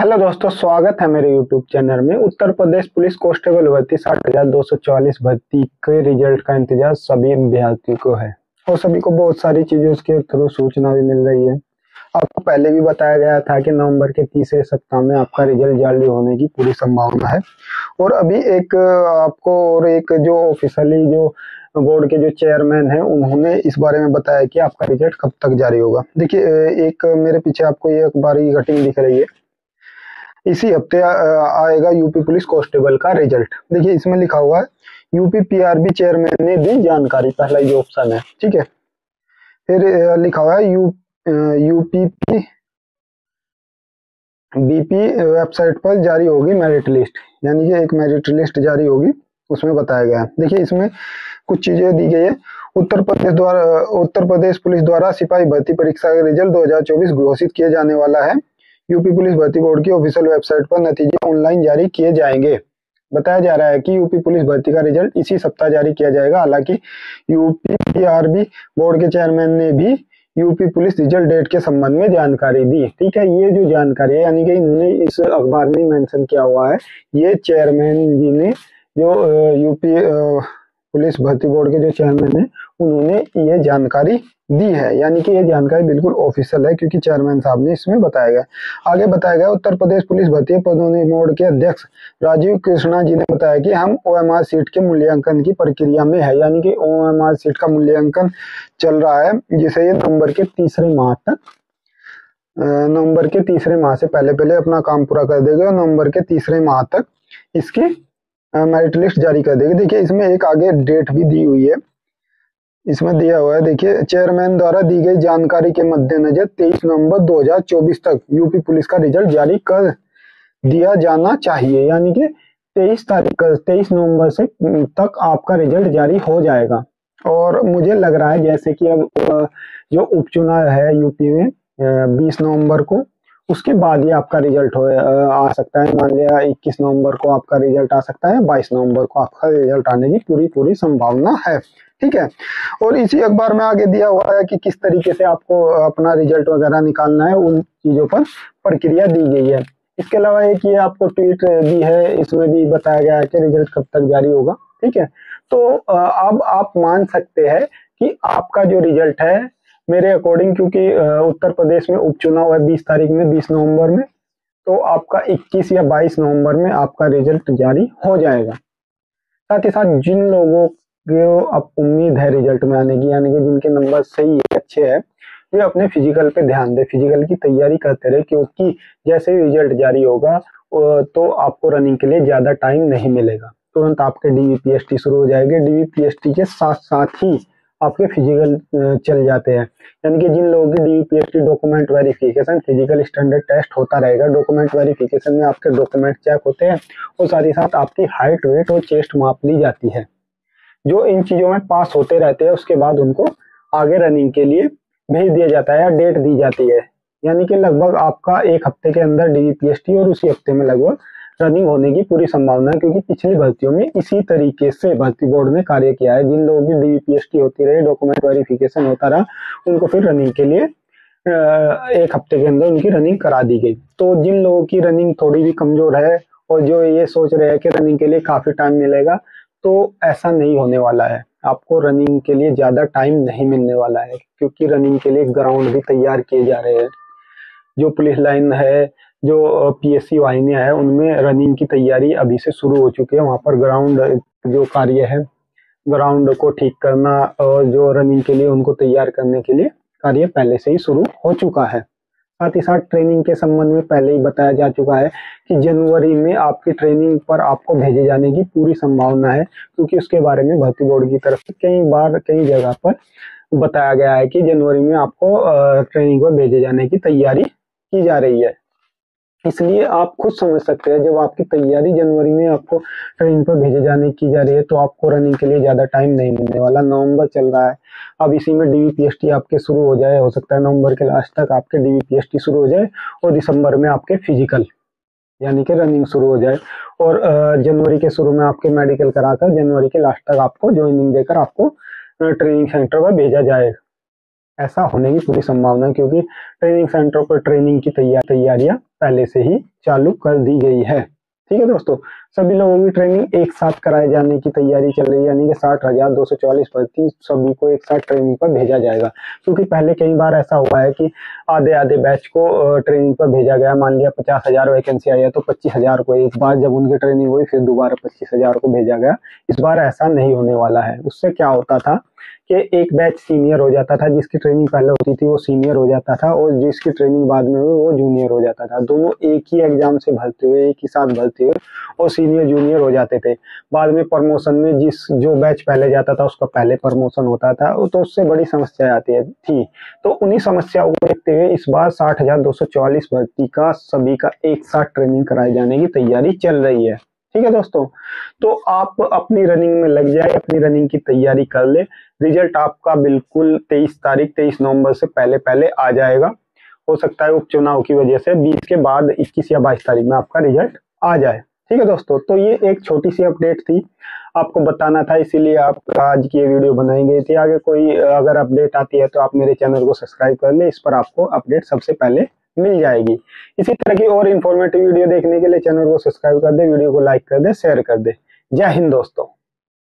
Hello दोस्तों, स्वागत है मेरे यूट्यूब चैनल में। उत्तर प्रदेश पुलिस कांस्टेबल भर्ती 60,244 भर्ती के रिजल्ट का इंतजार सभी अभ्यर्थियों को है और सभी को बहुत सारी चीजों के थ्रू सूचना भी मिल रही है। आपको पहले भी बताया गया था कि नवंबर के तीसरे सप्ताह में आपका रिजल्ट जारी होने की पूरी संभावना है। और अभी एक आपको और एक जो ऑफिशियली जो बोर्ड के जो चेयरमैन हैं उन्होंने इस बारे में बताया कि आपका रिजल्ट कब तक जारी होगा। देखिए, एक मेरे पीछे आपको ये अखबार की कटिंग दिख रही है। इसी हफ्ते आएगा यूपी पुलिस कांस्टेबल का रिजल्ट। देखिए, इसमें लिखा हुआ है यूपी पीआरबी चेयरमैन ने दी जानकारी, पहला ये ऑप्शन है। ठीक है, फिर लिखा हुआ है यूपीपी बीपी वेबसाइट पर जारी होगी मेरिट लिस्ट, यानी कि एक मेरिट लिस्ट जारी होगी, उसमें बताया गया है। देखिए, इसमें कुछ चीजें दी गई है। उत्तर प्रदेश पुलिस द्वारा सिपाही भर्ती परीक्षा का रिजल्ट 2024 घोषित किए जाने वाला है। यूपी पुलिस भर्ती बोर्ड की ऑफिशियल वेबसाइट पर नतीजे ऑनलाइन जारी किए जाएंगे। बताया जा रहा है कि यूपी पुलिस भर्ती का रिजल्ट इसी सप्ताह जारी किया जाएगा। हालांकि यूपी पीआरबी बोर्ड के चेयरमैन ने भी यूपी पुलिस रिजल्ट डेट के संबंध में जानकारी दी। ठीक है, ये जो जानकारी है, यानी कि इन्होंने इस अखबार में मेंशन किया हुआ है, ये चेयरमैन जी ने, जो यूपी पुलिस भर्ती बोर्ड के जो चेयरमैन है, उन्होंने ये जानकारी दी है। यानी कि ये जानकारी बिल्कुल ऑफिशियल है, क्योंकि चेयरमैन साहब ने इसमें बताया गया। आगे बताया गया, उत्तर प्रदेश पुलिस भर्ती पदोन्नति बोर्ड के अध्यक्ष राजीव कृष्णा जी ने बताया कि हम ओएमआर सीट के मूल्यांकन की प्रक्रिया में है। यानी कि ओएमआर सीट का मूल्यांकन चल रहा है, जिसे ये नवंबर के तीसरे माह से पहले अपना काम पूरा कर देगा और नवंबर के तीसरे माह तक इसकी मेरिट लिस्ट जारी कर देगी। देखिए, इसमें एक आगे डेट भी दी हुई है, इसमें दिया हुआ है। देखिए, चेयरमैन द्वारा दी गई जानकारी के मद्देनजर 23 नवंबर 2024 तक यूपी पुलिस का रिजल्ट जारी कर दिया जाना चाहिए। यानी कि 23 नवंबर से तक आपका रिजल्ट जारी हो जाएगा। और मुझे लग रहा है जैसे कि अब जो उपचुनाव है यूपी में 20 नवंबर को, उसके बाद ही आपका रिजल्ट आ सकता है। मान लिया 21 नवंबर को आपका रिजल्ट आ सकता है, 22 नवंबर को आपका रिजल्ट आने की पूरी संभावना है। ठीक है, और इसी अखबार में आगे दिया हुआ है कि किस तरीके से आपको अपना रिजल्ट वगैरह निकालना है, उन चीजों पर प्रक्रिया दी गई है। इसके अलावा एक ये आपको ट्वीट दी है, इसमें भी बताया गया है कि रिजल्ट कब तक जारी होगा। ठीक है, तो अब आप मान सकते हैं कि आपका जो रिजल्ट है, मेरे अकॉर्डिंग, क्योंकि उत्तर प्रदेश में उपचुनाव है 20 तारीख में, 20 नवंबर में, तो आपका 21 या 22 नवंबर में आपका रिजल्ट जारी हो जाएगा। साथ ही साथ जिन लोगों को अब उम्मीद है रिजल्ट में आने की, यानी कि जिनके नंबर सही है, अच्छे हैं, वे अपने फिजिकल पे ध्यान दें, फिजिकल की तैयारी करते रहे, क्योंकि जैसे ही रिजल्ट जारी होगा तो आपको रनिंग के लिए ज्यादा टाइम नहीं मिलेगा। तुरंत आपके डीवीपीएसटी शुरू हो जाएंगे। डीवीपीएसटी के साथ साथ ही आपके फिजिकल चल जाते हैं। यानी कि जिन लोगों की DVPST document verification, physical standard test होता रहेगा। डॉक्यूमेंट वेरिफिकेशन में आपके डॉक्यूमेंट चेक होते हैं और साथ ही साथ आपकी हाइट, वेट और चेस्ट माप ली जाती है। जो इन चीजों में पास होते रहते हैं, उसके बाद उनको आगे रनिंग के लिए भेज दिया जाता है या डेट दी जाती है। यानी कि लगभग आपका एक हफ्ते के अंदर डीवीपीएसटी और उसी हफ्ते में लगभग रनिंग होने की पूरी संभावना है, क्योंकि पिछली भर्तियों में इसी तरीके से भर्ती बोर्ड ने कार्य किया है। जिन लोगों की डीवीपीएसटी होती रही, डॉक्यूमेंट वेरिफिकेशन होता रहा, उनको फिर रनिंग के लिए एक हफ्ते के अंदर उनकी रनिंग करा दी गई। तो जिन लोगों की रनिंग थोड़ी भी कमजोर है और जो ये सोच रहे हैं कि रनिंग के लिए काफी टाइम मिलेगा, तो ऐसा नहीं होने वाला है। आपको रनिंग के लिए ज्यादा टाइम नहीं मिलने वाला है, क्योंकि रनिंग के लिए ग्राउंड भी तैयार किए जा रहे हैं। जो पुलिस लाइन है, जो पीएससी वाहिनियां है, उनमें रनिंग की तैयारी अभी से शुरू हो चुकी है। वहां पर ग्राउंड जो कार्य है, ग्राउंड को ठीक करना और जो रनिंग के लिए उनको तैयार करने के लिए कार्य पहले से ही शुरू हो चुका है। साथ ही साथ ट्रेनिंग के संबंध में पहले ही बताया जा चुका है कि जनवरी में आपकी ट्रेनिंग पर आपको भेजे जाने की पूरी संभावना है, क्योंकि उसके बारे में भर्ती बोर्ड की तरफ से कई जगह पर बताया गया है कि जनवरी में आपको ट्रेनिंग पर भेजे जाने की तैयारी की जा रही है। इसलिए आप खुद समझ सकते हैं, जब आपकी तैयारी जनवरी में आपको ट्रेनिंग पर भेजे जाने की जा रही है, तो आपको रनिंग के लिए ज्यादा टाइम नहीं मिलने वाला। नवंबर चल रहा है, अब इसी में डीवीपीएसटी आपके शुरू हो जाए, हो सकता है नवंबर के लास्ट तक आपके डीवीपीएसटी शुरू हो जाए और दिसंबर में आपके फिजिकल यानी कि रनिंग शुरू हो जाए, और जनवरी के शुरू में आपके मेडिकल कराकर जनवरी के लास्ट तक आपको ज्वाइनिंग देकर आपको ट्रेनिंग सेंटर पर भेजा जाए। ऐसा होने की पूरी संभावना है, क्योंकि ट्रेनिंग सेंटर पर ट्रेनिंग की तैयारियां पहले से ही चालू कर दी गई है। ठीक है दोस्तों, सभी लोगों की ट्रेनिंग एक साथ कराए जाने की तैयारी चल रही है, यानी कि 60,244 भर्ती सभी को एक साथ ट्रेनिंग पर भेजा जाएगा। क्योंकि पहले कई बार ऐसा हुआ है कि आधे आधे बैच को ट्रेनिंग पर भेजा गया। मान लिया 50,000 वैकेंसी आई है तो 25,000 को एक बार जब उनकी ट्रेनिंग हुई फिर दोबारा 25,000 को भेजा गया। इस बार ऐसा नहीं होने वाला है। उससे क्या होता था कि एक बैच सीनियर हो जाता था, जिसकी ट्रेनिंग पहले होती थी वो सीनियर हो जाता था, और जिसकी ट्रेनिंग बाद में हुई वो जूनियर हो जाता था। दोनों एक ही एग्जाम से भरते हुए, एक ही साथ भरते हुए और सीनियर जूनियर हो जाते थे। बाद में प्रमोशन में जो बैच पहले जाता था उसका पहले प्रमोशन होता था, तो उससे बड़ी समस्या आती थी। तो उन्हीं समस्याओं को देखते हुए इस बार 60,244 भर्ती का सभी का एक साथ ट्रेनिंग कराए जाने की तैयारी चल रही है। ठीक है दोस्तों, तो आप अपनी रनिंग में लग जाए, अपनी रनिंग की तैयारी कर ले। रिजल्ट आपका बिल्कुल 23 नवंबर से पहले पहले आ जाएगा। हो सकता है उपचुनाव की वजह से 20 के बाद 21 या 22 तारीख में आपका रिजल्ट आ जाए। ठीक है दोस्तों, तो ये एक छोटी सी अपडेट थी, आपको बताना था, इसीलिए आप आज की ये वीडियो बनाई गई थी। आगे कोई अगर अपडेट आती है तो आप मेरे चैनल को सब्सक्राइब कर ले, इस पर आपको अपडेट सबसे पहले मिल जाएगी। इसी तरह की और इन्फॉर्मेटिव वीडियो देखने के लिए चैनल को सब्सक्राइब कर दे, वीडियो को लाइक कर दे, शेयर कर दे। जय हिंद दोस्तों।